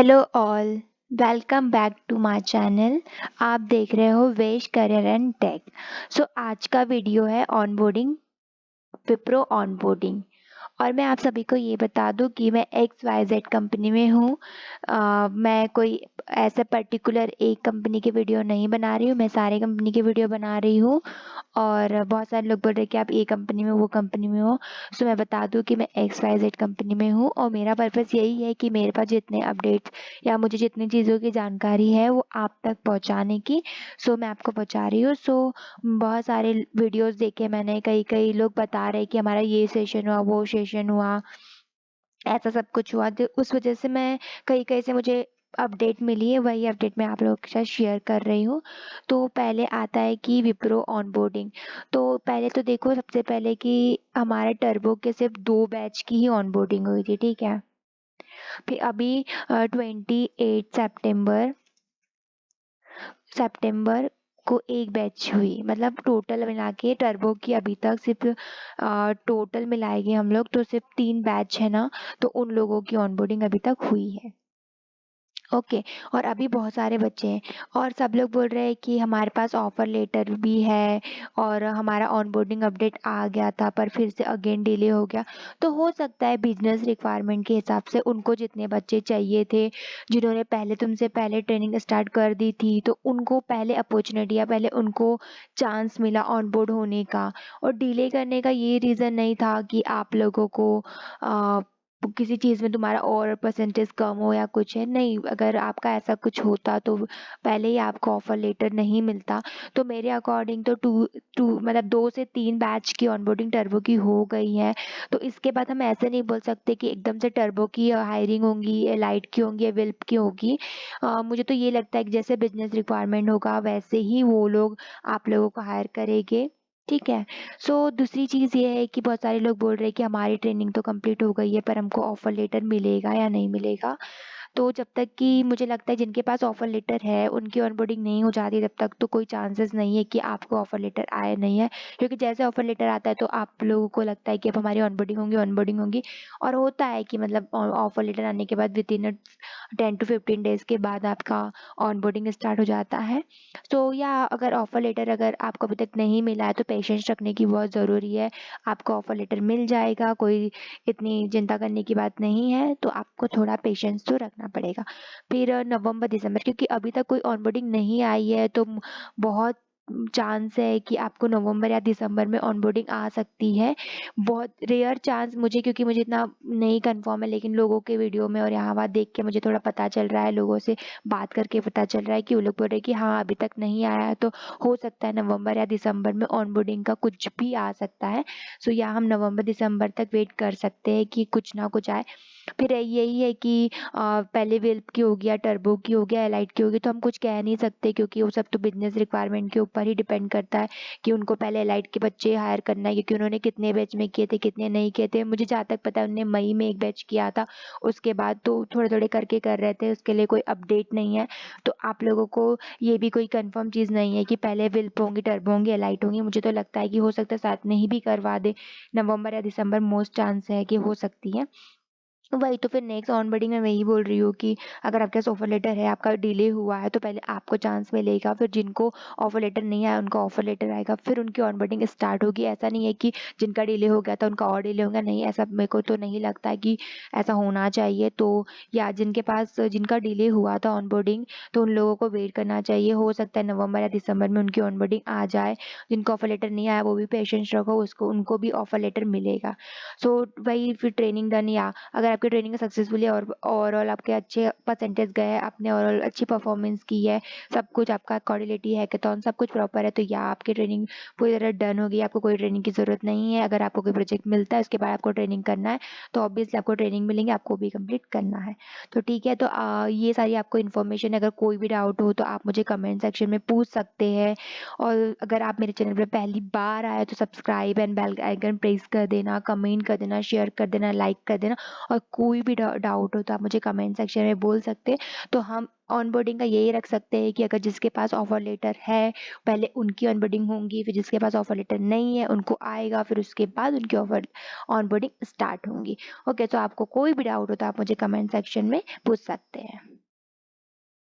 Hello all, welcome back to my channel. आप देख रहे हो वेश करियर एंड टेक। सो आज का वीडियो है ऑनबोर्डिंग, विप्रो ऑनबोर्डिंग। और मैं आप सभी को ये बता दूं कि मैं XYZ कंपनी में हूँ। मैं कोई ऐसे पर्टिकुलर एक कंपनी की वीडियो नहीं बना रही हूँ, मैं सारे कंपनी की वीडियो बना रही हूँ। और बहुत सारे लोग बोल रहे हैं कि आप ये कंपनी में वो कंपनी में हो। सो मैं बता दूं कि मैं XYZ कंपनी में हूँ और मेरा पर्पस यही है कि मेरे पास जितने अपडेट्स या मुझे जितनी चीज़ों की जानकारी है वो आप तक पहुँचाने की। सो मैं आपको पहुँचा रही हूँ। सो बहुत सारे वीडियोस देखे मैंने, कई कई लोग बता रहे कि हमारा ये सेशन हुआ, वो सेशन हुआ, ऐसा सब कुछ हुआ। तो उस वजह से मैं कहीं कहीं से मुझे अपडेट मिली है, वही अपडेट मैं आप लोगों के साथ शेयर कर रही हूँ। तो पहले आता है कि विप्रो ऑनबोर्डिंग। तो पहले तो देखो, सबसे पहले कि हमारे टर्बो के सिर्फ 2 बैच की ही ऑनबोर्डिंग हुई थी, ठीक है। फिर अभी 28 सितंबर सितंबर को एक बैच हुई, मतलब टोटल मिला के टर्बो की अभी तक सिर्फ टोटल मिलाएंगे हम लोग तो सिर्फ 3 बैच है ना। तो उन लोगों की ऑनबोर्डिंग अभी तक हुई है। ओके। और अभी बहुत सारे बच्चे हैं और सब लोग बोल रहे हैं कि हमारे पास ऑफर लेटर भी है और हमारा ऑनबोर्डिंग अपडेट आ गया था पर फिर से अगेन डिले हो गया। तो हो सकता है बिजनेस रिक्वायरमेंट के हिसाब से उनको जितने बच्चे चाहिए थे, जिन्होंने पहले तुमसे पहले ट्रेनिंग स्टार्ट कर दी थी, तो उनको पहले अपॉर्चुनिटी या पहले उनको चांस मिला ऑनबोर्ड होने का। और डिले करने का ये रीज़न नहीं था कि आप लोगों को किसी चीज़ में तुम्हारा और परसेंटेज कम हो या कुछ है, नहीं। अगर आपका ऐसा कुछ होता तो पहले ही आपको ऑफर लेटर नहीं मिलता। तो मेरे अकॉर्डिंग तो टू टू मतलब 2 से 3 बैच की ऑनबोर्डिंग टर्बो की हो गई है। तो इसके बाद हम ऐसे नहीं बोल सकते कि एकदम से टर्बो की हायरिंग होंगी, एलाइट की होंगी या विल्प की होगी। मुझे तो ये लगता है कि जैसे बिजनेस रिक्वायरमेंट होगा वैसे ही वो लोग आप लोगों को हायर करेंगे, ठीक है। सो दूसरी चीज़ ये है कि बहुत सारे लोग बोल रहे हैं कि हमारी ट्रेनिंग तो कंप्लीट हो गई है पर हमको ऑफर लेटर मिलेगा या नहीं मिलेगा। तो जब तक कि मुझे लगता है जिनके पास ऑफर लेटर है उनकी ऑनबोर्डिंग नहीं हो जाती तब तक तो कोई चांसेस नहीं है कि आपको ऑफर लेटर आया नहीं है। क्योंकि जैसे ऑफर लेटर आता है तो आप लोगों को लगता है कि अब हमारी ऑनबोर्डिंग होगी। और होता है कि मतलब ऑफर लेटर आने के बाद विदिन 10 to 15 डेज के बाद आपका ऑनबोर्डिंग स्टार्ट हो जाता है। तो या अगर ऑफर लेटर अगर आपको अभी तक नहीं मिला है तो पेशेंस रखने की बहुत ज़रूरी है। आपको ऑफर लेटर मिल जाएगा, कोई इतनी चिंता करने की बात नहीं है। तो आपको थोड़ा पेशेंस तो रखना पड़ेगा। फिर नवंबर दिसंबर, क्योंकि अभी तक कोई ऑनबोर्डिंग नहीं आई है तो बहुत चांस है कि आपको नवंबर या दिसंबर में ऑनबोर्डिंग आ सकती है। बहुत रेयर चांस मुझे, क्योंकि मुझे इतना नहीं कंफर्म है, लेकिन लोगों के वीडियो में और यहाँ वहाँ देख के मुझे थोड़ा पता चल रहा है, लोगों से बात करके पता चल रहा है कि वो लोग बोल रहे हैं कि हाँ अभी तक नहीं आया है। तो हो सकता है नवंबर या दिसंबर में ऑनबोर्डिंग का कुछ भी आ सकता है। सो या हम नवंबर दिसंबर तक वेट कर सकते हैं कि कुछ ना कुछ आए। फिर यही है कि पहले विल्प की होगी या टर्बो की होगी या एलाइट की होगी तो हम कुछ कह नहीं सकते, क्योंकि वो सब तो बिजनेस रिक्वायरमेंट के ऊपर ही डिपेंड करता है कि उनको पहले एलाइट के बच्चे हायर करना है, क्योंकि उन्होंने कितने बैच में किए थे कितने नहीं किए थे। मुझे जहाँ तक पता है उन्होंने मई में एक बैच किया था, उसके बाद तो थोड़े थोड़े करके कर रहे थे, उसके लिए कोई अपडेट नहीं है। तो आप लोगों को ये भी कोई कंफर्म चीज़ नहीं है कि पहले विल्प होंगी, टर्बो होंगी, एलाइट होंगी। मुझे तो लगता है कि हो सकता है साथ में ही भी करवा दे। नवंबर या दिसंबर मोस्ट चांस है कि हो सकती है। वही तो फिर नेक्स्ट ऑनबोर्डिंग में मैं यही बोल रही हूँ कि अगर आपके पास ऑफर लेटर है, आपका डिले हुआ है, तो पहले आपको चांस मिलेगा। फिर जिनको ऑफर लेटर नहीं आया उनका ऑफर लेटर आएगा, फिर उनकी ऑनबोर्डिंग स्टार्ट होगी। ऐसा नहीं है कि जिनका डिले हो गया था उनका और डिले होगा, नहीं, ऐसा मेरे को तो नहीं लगता है कि ऐसा होना चाहिए। तो या जिनके पास जिनका डिले हुआ था ऑनबोर्डिंग, तो उन लोगों को वेट करना चाहिए। हो सकता है नवंबर या दिसंबर में उनकी ऑनबोर्डिंग आ जाए। जिनको ऑफर लेटर नहीं आया वो भी पेशेंस रखो, उसको उनको भी ऑफर लेटर मिलेगा। सो वही फिर ट्रेनिंग डन, या अगर आपकी ट्रेनिंग सक्सेसफुली और ओवरऑल आपके अच्छे परसेंटेज गए, आपने ओवरऑल अच्छी परफॉर्मेंस की है, सब कुछ आपका कोऑर्डिनेटी हैकेथॉन सब कुछ प्रॉपर है, तो या आपकी ट्रेनिंग पूरी तरह डन होगी, आपको कोई ट्रेनिंग की ज़रूरत नहीं है। अगर आपको कोई प्रोजेक्ट मिलता है उसके बाद आपको ट्रेनिंग करना है तो ऑब्वियसली आपको ट्रेनिंग मिलेंगे, आपको भी कंप्लीट करना है। तो ठीक है। तो ये सारी आपको इन्फॉर्मेशन, अगर कोई भी डाउट हो तो आप मुझे कमेंट सेक्शन में पूछ सकते हैं। और अगर आप मेरे चैनल पर पहली बार आए तो subscribe and bell icon press कर देना, कमेंट कर देना, शेयर कर देना, लाइक कर देना। और कोई भी डाउट हो तो आप मुझे कमेंट सेक्शन में बोल सकते हैं। तो हम ऑनबोर्डिंग का यही रख सकते हैं कि अगर जिसके पास ऑफर लेटर है पहले उनकी ऑनबोर्डिंग होंगी, फिर जिसके पास ऑफर लेटर नहीं है उनको आएगा, फिर उसके बाद उनकी ऑनबोर्डिंग स्टार्ट होंगी। ओके। तो आपको कोई भी डाउट हो तो आप मुझे कमेंट सेक्शन में पूछ सकते हैं।